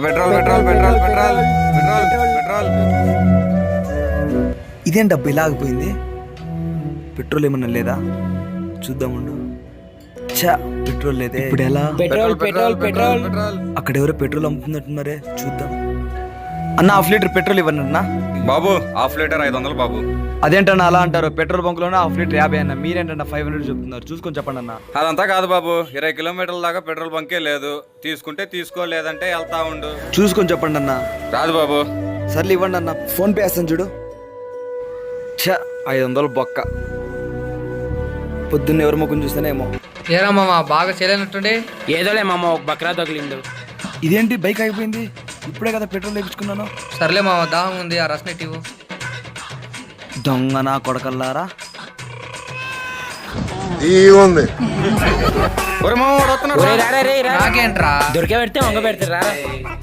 Petrol petrol petrol petrol petrol petrol. ఇదేం డబ్బు ఇలా ఆగిపోయింది? పెట్రోల్ ఏమన్నా లేదా? చూద్దాముండు. ఛా, పెట్రోల్ లేదే. ఇప్పుడు ఎలా? Petrol petrol petrol petrol. అక్కడ ఎవరో పెట్రోల్ అమ్ముతున్నట్టున్నారే, చూద్దాం. అన్న, హాఫ్ లీటర్ పెట్రోల్ ఇవ్వండి అన్న. బాబు హాఫ్ లీటర్ 500 బాబు. అదేంటన్నా అలా అంటారు? పెట్రోల్ బంక్ లోనే హాఫ్ లీటర్ 50 అన్న, మీరేంటన్నా 500 చెప్తున్నారు? చూసుకొని చెప్పండి అన్న. అదంతా కాదు బాబు, 20 కిలోమీటర్ల దాకా పెట్రోల్ బంకే లేదు. తీసుకుంటే తీసుకో, లేదంటే వెళ్తా ఉండు. చూసుకొని చెప్పండి అన్న. రాదు బాబు. సర్లే ఇవ్వండి అన్న, ఫోన్ పే వేస్తాను చూడు. ఛా, 500 బొక్క. పొద్దున్న ఎవరి ముఖం చూస్తేనేమో. ఏరా మామ బాగా చేయలేనట్టుండే. ఏదోలే మామ, ఒక బక్రా తగిలిండు. ఇదేంటి బైక్ అయిపోయింది? ఇప్పుడే కదా పెట్రోల్ వేయించుకున్నాను. సర్లే మామ, దాహం ఉంది, ఆ రసనెట్ ఇవ్వు. దొంగ నా కొడకల్లారా. ఒరే మామ, వాడు వస్తున్నాడు. ఒరేయ్, రారా రేయ్, రారా. నాకేంట్రా? దొరికే పెడితే వంగ పెడతారా?